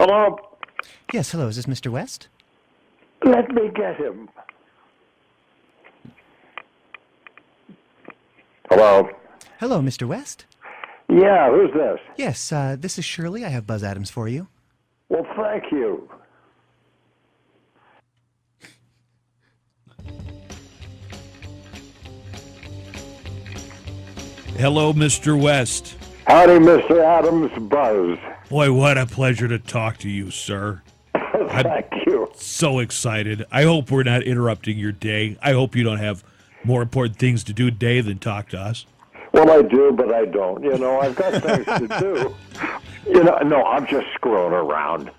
Hello? Yes, hello. Is this Mr. West? Let me get him. Hello? Hello, Mr. West? Yeah, who's this? Yes, this is Shirley. I have Buzz Adams for you. Well, thank you. Hello, Mr. West. Howdy, Mr. Adams. Buzz. Boy, what a pleasure to talk to you, sir. Thank you. So excited. I hope we're not interrupting your day. I hope you don't have more important things to do today than talk to us. Well, I do, but I don't. You know, I've got things to do. You know, no, I'm just screwing around.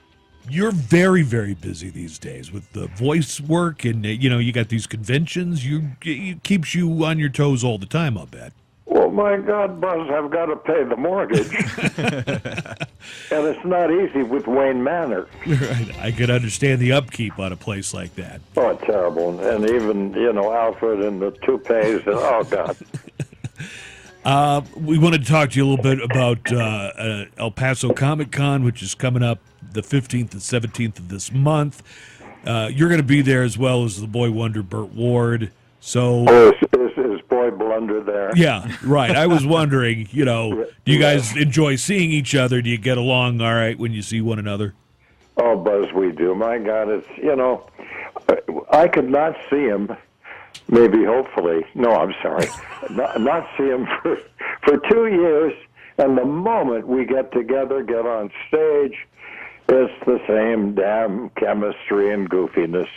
You're very, very busy these days with the voice work, and you got these conventions. It keeps you on your toes all the time, I'll bet. Well, my God, Buzz, I've got to pay the mortgage. And it's not easy with Wayne Manor. Right. I could understand the upkeep on a place like that. Oh, terrible. And even, Alfred and the toupees. Oh, God. We wanted to talk to you a little bit about El Paso Comic Con, which is coming up the 15th and 17th of this month. You're going to be there as well as the boy wonder Burt Ward. So is Boy Blunder there? Yeah, right. I was wondering, do you guys enjoy seeing each other? Do you get along all right when you see one another? Oh, Buzz, we do. My God, it's, I could not see him, maybe, hopefully. No, I'm sorry. not see him for 2 years, and the moment we get together, get on stage, it's the same damn chemistry and goofiness.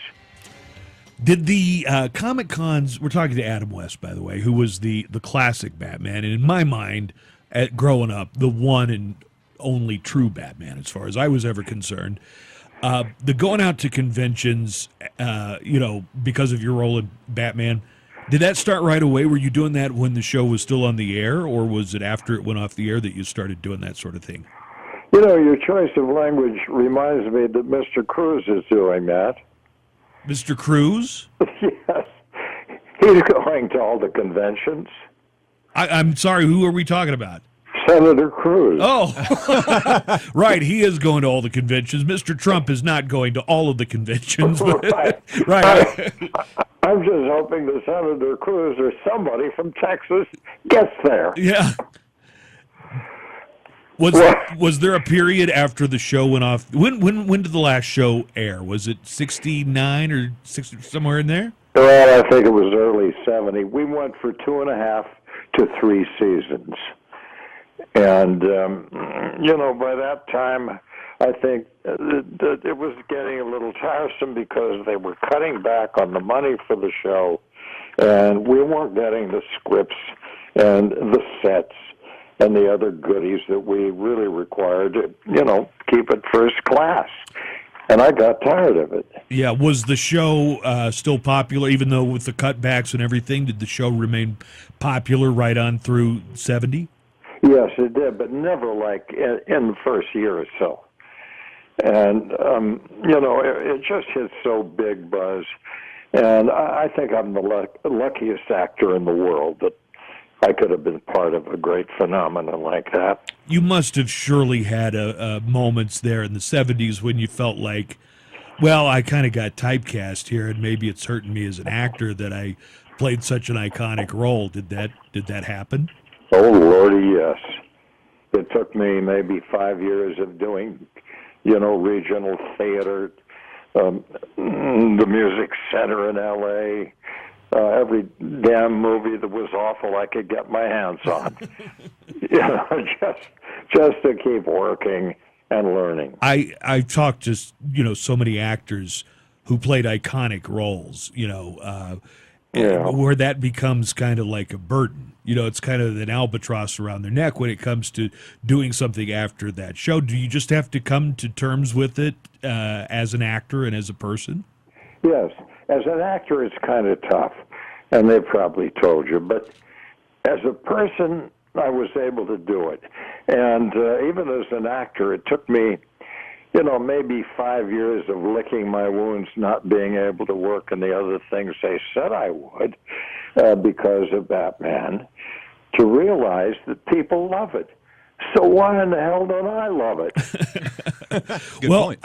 Did the Comic Cons, we're talking to Adam West, by the way, who was the classic Batman, and in my mind, growing up, the one and only true Batman, as far as I was ever concerned. The going out to conventions, because of your role in Batman, did that start right away? Were you doing that when the show was still on the air, or was it after it went off the air that you started doing that sort of thing? Your choice of language reminds me that Mr. Cruz is doing that. Mr. Cruz? Yes. He's going to all the conventions. I'm sorry, who are we talking about? Senator Cruz. Oh, right. He is going to all the conventions. Mr. Trump is not going to all of the conventions. Right. Right. I'm just hoping that Senator Cruz or somebody from Texas gets there. Yeah. Was there a period after the show went off? When did the last show air? Was it 69 or 60, somewhere in there? Well, I think it was early 70. We went for 2.5 to 3 seasons. And, by that time, I think that it was getting a little tiresome because they were cutting back on the money for the show, and we weren't getting the scripts and the sets and the other goodies that we really required to, keep it first class. And I got tired of it. Yeah, was the show still popular, even though with the cutbacks and everything? Did the show remain popular right on through 70? Yes, it did, but never like in the first year or so. And, it just hit so big, Buzz. And I think I'm the luckiest actor in the world that I could have been part of a great phenomenon like that. You must have surely had moments there in the 70s when you felt like, well, I kind of got typecast here, and maybe it's hurting me as an actor that I played such an iconic role. Did that happen? Oh, Lordy, yes. It took me maybe 5 years of doing, regional theater, the Music Center in L.A., every damn movie that was awful I could get my hands on. Just to keep working and learning. I've talked to, so many actors who played iconic roles, where that becomes kind of like a burden. It's kind of an albatross around their neck when it comes to doing something after that show. Do you just have to come to terms with it as an actor and as a person? Yes. As an actor, it's kind of tough, and they've probably told you. But as a person, I was able to do it. And even as an actor, it took me, maybe 5 years of licking my wounds, not being able to work and the other things they said I would because of Batman, to realize that people love it. So why in the hell don't I love it? Good Well, point.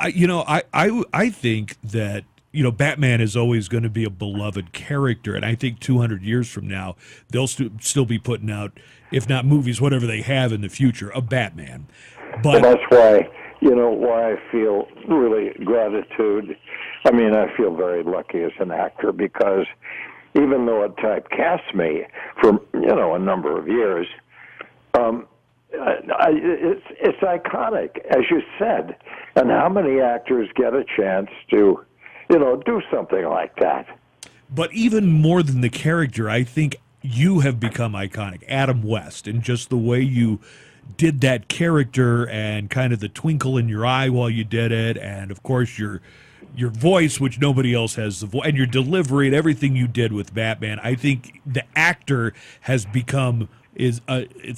I think that Batman is always going to be a beloved character, and I think 200 years from now they'll still be putting out, if not movies, whatever they have in the future of Batman. But That's why, why I feel really gratitude. I mean, I feel very lucky as an actor because even though it typecast me for, a number of years, it's iconic, as you said. And how many actors get a chance to, do something like that? But even more than the character, I think you have become iconic, Adam West, and just the way you did that character and kind of the twinkle in your eye while you did it, and of course your voice, which nobody else has the voice, and your delivery and everything you did with Batman. I think the actor has become its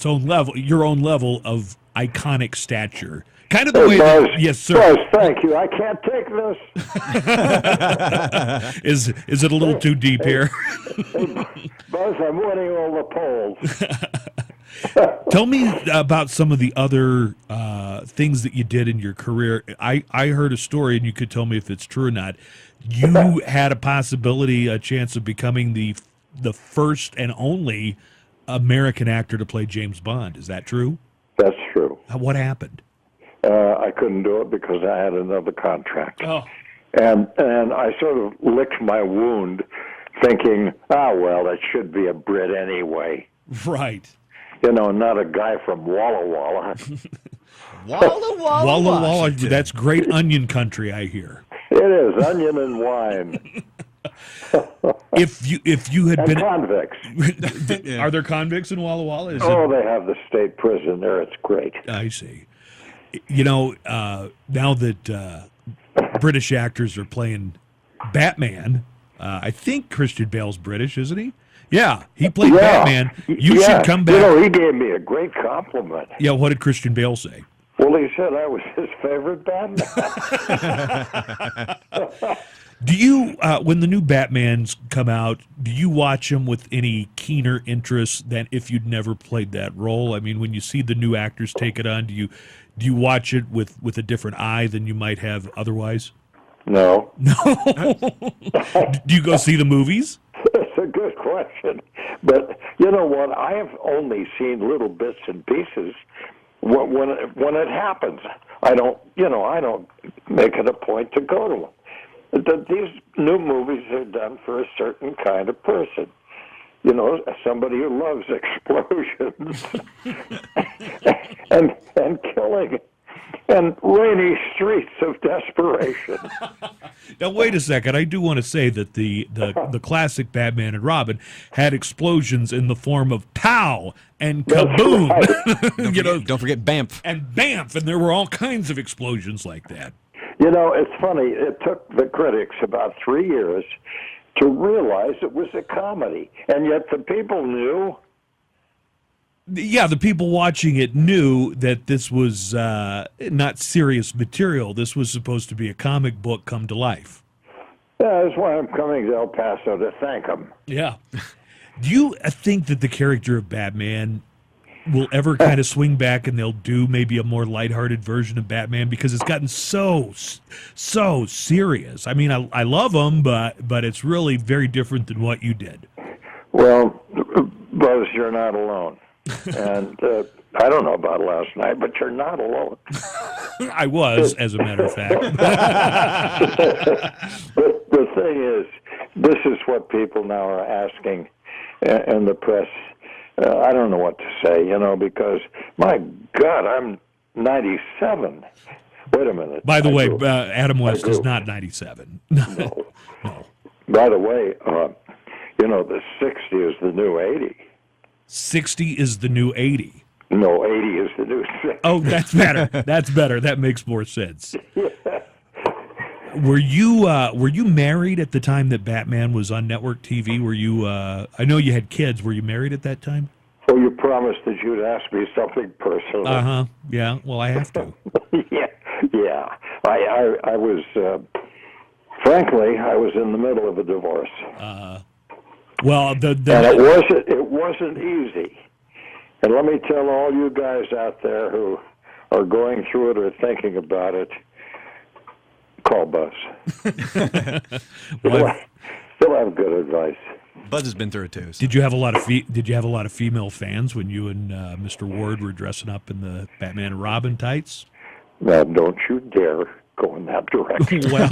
own level, your own level of iconic stature. Kind of the way Buzz, that, yes, sir. Buzz, thank you. I can't take this. Is it a little too deep here? Buzz, I'm winning all the polls. Tell me about some of the other things that you did in your career. I heard a story, and you could tell me if it's true or not. You had a chance of becoming the first and only American actor to play James Bond. Is that true? That's true. What happened? I couldn't do it because I had another contract. Oh. And I sort of licked my wound thinking, well, it should be a Brit anyway. Right. Not a guy from Walla Walla. Walla Walla, Walla Walla, Washington. that's great onion country, I hear. It is, onion and wine. If you had And been convicts. Are there convicts in Walla Walla? They have the state prison there. It's great. I see. Now that British actors are playing Batman, I think Christian Bale's British, isn't he? Yeah, he played Batman. You should come back. He gave me a great compliment. Yeah, what did Christian Bale say? Well, he said I was his favorite Batman. Do you, when the new Batmans come out, do you watch them with any keener interest than if you'd never played that role? I mean, when you see the new actors take it on, do you watch it with a different eye than you might have otherwise? No. No. Do you go see the movies? That's a good question. But you know what? I have only seen little bits and pieces when it happens. I don't make it a point to go to them. These new movies are done for a certain kind of person. Somebody who loves explosions and killing and rainy streets of desperation. Now, wait a second. I do want to say that the classic Batman and Robin had explosions in the form of pow and kaboom. Right. Don't forget Bamf. And bamf, and there were all kinds of explosions like that. It's funny. It took the critics about 3 years to realize it was a comedy, and yet the people knew. Yeah, the people watching it knew that this was not serious material. This was supposed to be a comic book come to life. Yeah, that's why I'm coming to El Paso to thank them. Yeah. Do you think that the character of Batman will ever kind of swing back and they'll do maybe a more lighthearted version of Batman, because it's gotten so serious? I mean, I love him, but it's really very different than what you did. Well, Buzz, you're not alone. And I don't know about last night, but you're not alone. I was, as a matter of fact. But the thing is, this is what people now are asking in the press. I don't know what to say, because, my God, I'm 97. Wait a minute. By the way, Adam West is not 97. No. By the way, the 60 is the new 80. 60 is the new 80. No, 80 is the new 60. Oh, that's better. That's better. That makes more sense. Were you married at the time that Batman was on network TV? Were you? I know you had kids. Were you married at that time? Well, you promised that you'd ask me something personal. Yeah. Well, I have to. Yeah. I was. Frankly, I was in the middle of a divorce. Well, and it wasn't easy. And let me tell all you guys out there who are going through it or thinking about it, call Buzz. He'll have good advice. Buzz has been through it too. So. Did you have a lot of female fans when you and Mr. Ward were dressing up in the Batman and Robin tights? Now, don't you dare go in that direction. Well,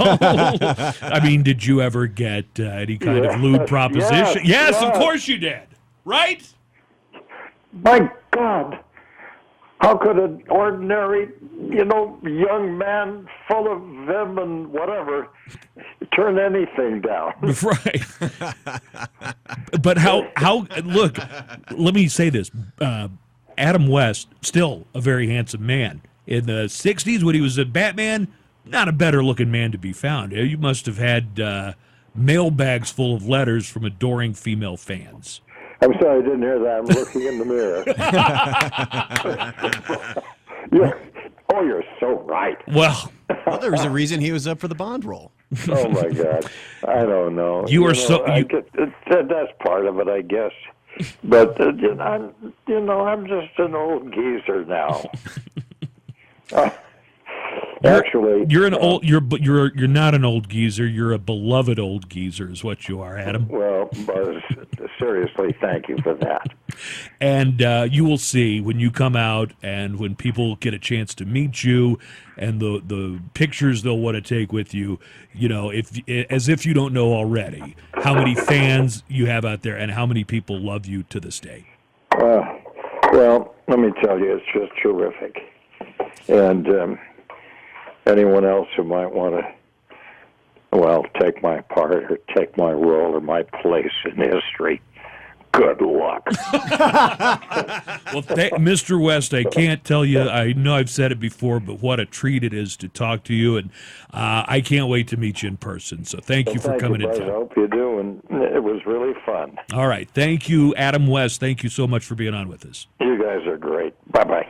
I mean, did you ever get any kind of lewd proposition? Yes, of course you did. Right? My God, how could an ordinary, young man full of vim and whatever turn anything down? Right. But how? Look, let me say this: Adam West, still a very handsome man. In the '60s, when he was a Batman, not a better looking man to be found. You must have had mailbags full of letters from adoring female fans. I'm sorry, I didn't hear that. I'm looking in the mirror. You're so right. Well, There was a reason he was up for the Bond role. Oh my God, I don't know. That's part of it, I guess. But I'm just an old geezer now. Actually, you're not an old geezer. You're a beloved old geezer, is what you are, Adam. Well, Buzz, seriously, thank you for that. And you will see when you come out, and when people get a chance to meet you, and the pictures they'll want to take with you, as if you don't know already, how many fans you have out there, and how many people love you to this day. Well, let me tell you, it's just terrific. And anyone else who might want to, take my part or take my role or my place in history, good luck. Well, Mr. West, I can't tell you, I know I've said it before, but what a treat it is to talk to you, and I can't wait to meet you in person. So thank you for coming in. I hope you do, and it was really fun. All right. Thank you, Adam West. Thank you so much for being on with us. You guys are great. Bye-bye.